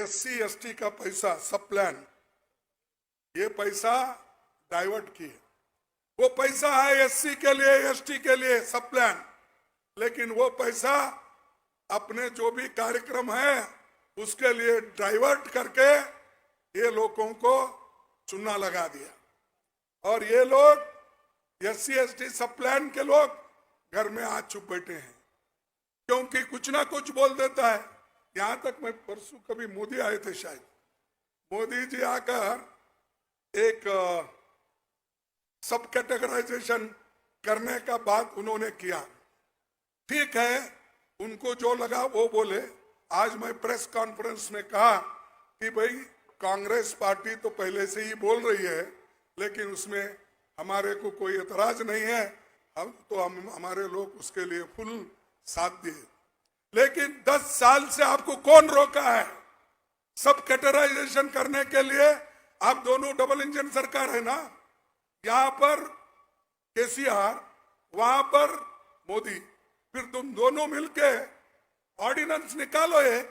SC ST का पैसा सब प्लान, ये पैसा डाइवर्ट किए। वो पैसा है एससी के लिए, एसटी के लिए सब प्लान, लेकिन वो पैसा अपने जो भी कार्यक्रम है उसके लिए डाइवर्ट करके ये लोगों को चुना लगा दिया। और ये लोग एससी एसटी सब प्लान के लोग घर में आज चुप बैठे हैं, क्योंकि कुछ ना कुछ बोल देता है। यहां तक मैं परसों कभी मोदी आए थे, शायद मोदी जी आकर एक सब कैटेगराइजेशन करने का बात उन्होंने किया। ठीक है, उनको जो लगा वो बोले। आज मैं प्रेस कॉन्फ्रेंस में कहा कि भाई कांग्रेस पार्टी तो पहले से ही बोल रही है, लेकिन उसमें हमारे को कोई एतराज नहीं है, हम हमारे लोग उसके लिए फुल साथ दिए। लेकिन 10 साल से आपको कौन रोका है सब कैटेगराइजेशन करने के लिए? आप दोनों डबल इंजन सरकार है ना, यहां पर केसीआर, वहां पर मोदी, फिर तुम दोनों मिलके ऑर्डिनेंस निकालो। ये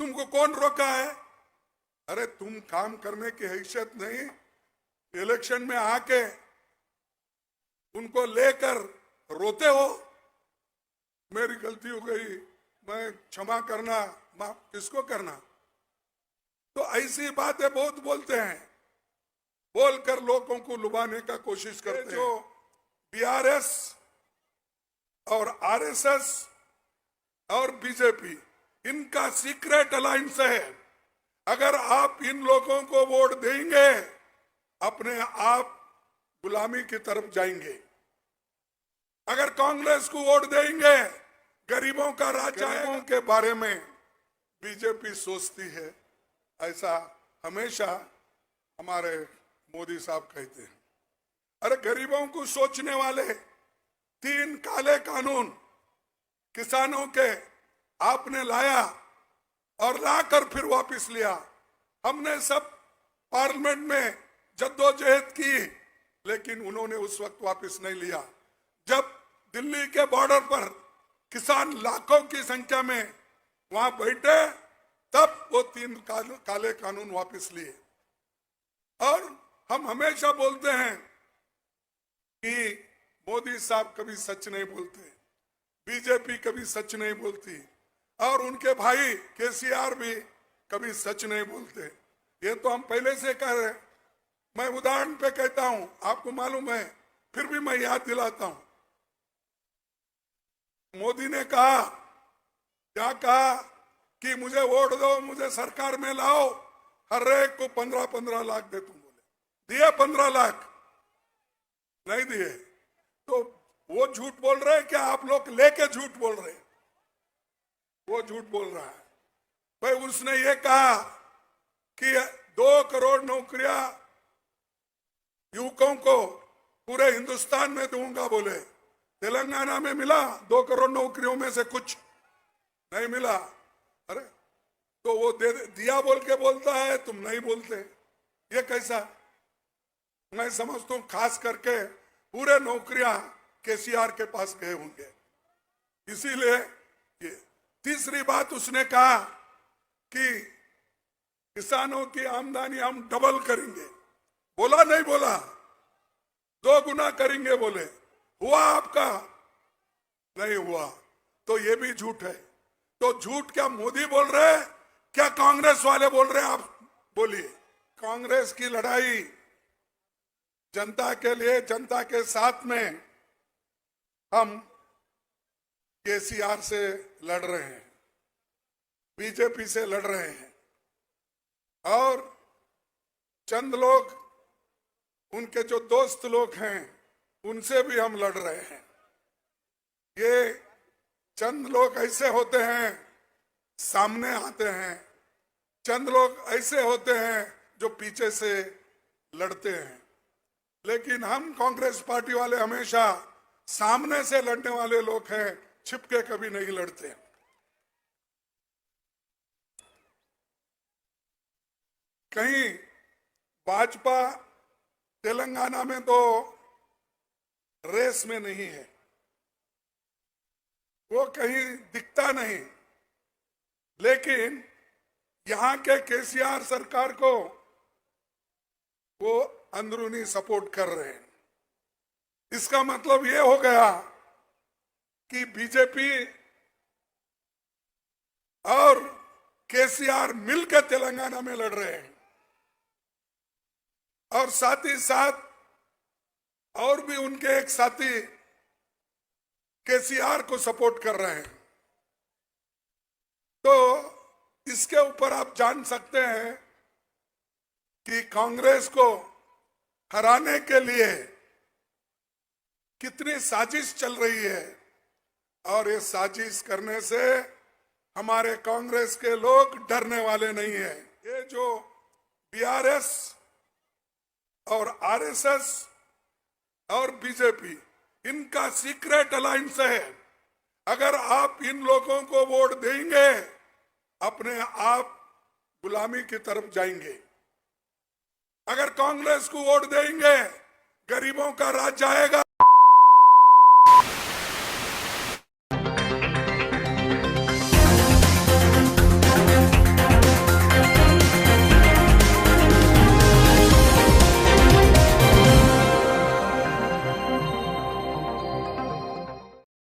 तुमको कौन रोका है? अरे तुम काम करने की हैसियत नहीं, इलेक्शन में आके उनको लेकर रोते हो। मेरी गलती हो गई, मैं क्षमा करना, माफ किसको करना? तो ऐसी बातें बहुत बोलते हैं, बोलकर लोगों को लुभाने का कोशिश करते हैं। जो बीआरएस और आरएसएस और बीजेपी, इनका सीक्रेट अलायंस है। अगर आप इन लोगों को वोट देंगे, अपने आप गुलामी की तरफ जाएंगे। अगर कांग्रेस को वोट देंगे, गरीबों का राज आएगा। के बारे में बीजेपी सोचती है, ऐसा हमेशा हमारे मोदी साहब कहते हैं। अरे गरीबों को सोचने वाले 3 काले कानून किसानों के आपने लाया और लाकर फिर वापस लिया। हमने सब पार्लियामेंट में जद्दोजहद की, लेकिन उन्होंने उस वक्त वापस नहीं लिया। जब दिल्ली के बॉर्डर पर किसान लाखों की संख्या में वहां बैठे, तब वो 3 काले कानून वापस लिए। और हम हमेशा बोलते हैं कि मोदी साहब कभी सच नहीं बोलते, बीजेपी कभी सच नहीं बोलती, और उनके भाई केसीआर भी कभी सच नहीं बोलते। ये तो हम पहले से कह रहे हैं। मैं उदाहरण पे कहता हूं, आपको मालूम है, फिर भी मैं याद दिलाता हूं। मोदी ने कहा, क्या कहा कि मुझे वोट दो, मुझे सरकार में लाओ, हर एक को 15-15 लाख दे। तुम बोले दिए 15 लाख? नहीं दिए। तो वो झूठ बोल रहे हैं क्या? आप लोग लेके झूठ बोल रहे हैं? वो झूठ बोल रहा है भाई। उसने ये कहा कि 2 करोड़ नौकरियां युवकों को पूरे हिंदुस्तान में दूंगा बोले। तेलंगाना में मिला 2 करोड़ नौकरियों में से कुछ नहीं मिला। अरे तो वो दिया बोल के बोलता है, तुम नहीं बोलते, ये कैसा? मैं समझता हूं खास करके पूरे नौकरियां केसीआर के पास गए होंगे, इसीलिए ये। तीसरी बात उसने कहा कि किसानों की आमदनी हम डबल करेंगे। बोला नहीं बोला? 2 गुना करेंगे बोले। हुआ आपका? नहीं हुआ। तो ये भी झूठ है। तो झूठ क्या मोदी बोल रहे हैं, क्या कांग्रेस वाले बोल रहे हैं? आप बोलिए। कांग्रेस की लड़ाई जनता के लिए, जनता के साथ में हम केसीआर से लड़ रहे हैं, बीजेपी से लड़ रहे हैं, और चंद लोग, उनके जो दोस्त लोग हैं, उनसे भी हम लड़ रहे हैं। ये चंद लोग ऐसे होते हैं सामने आते हैं, चंद लोग ऐसे होते हैं जो पीछे से लड़ते हैं। लेकिन हम कांग्रेस पार्टी वाले हमेशा सामने से लड़ने वाले लोग हैं, छिपके कभी नहीं लड़ते। कहीं भाजपा तेलंगाना में तो रेस में नहीं है, वो कहीं दिखता नहीं, लेकिन यहां के केसीआर सरकार को वो अंदरूनी सपोर्ट कर रहे हैं। इसका मतलब ये हो गया कि बीजेपी और केसीआर मिलकर तेलंगाना में लड़ रहे हैं और साथ ही साथ और भी उनके एक साथी केसीआर को सपोर्ट कर रहे हैं। तो इसके ऊपर आप जान सकते हैं कि कांग्रेस को हराने के लिए कितनी साजिश चल रही है और ये साजिश करने से हमारे कांग्रेस के लोग डरने वाले नहीं है। ये जो बीआरएस और आरएसएस और बीजेपी इनका सीक्रेट अलायंस है। अगर आप इन लोगों को वोट देंगे अपने आप गुलामी की तरफ जाएंगे। अगर कांग्रेस को वोट देंगे गरीबों का राज जाएगा।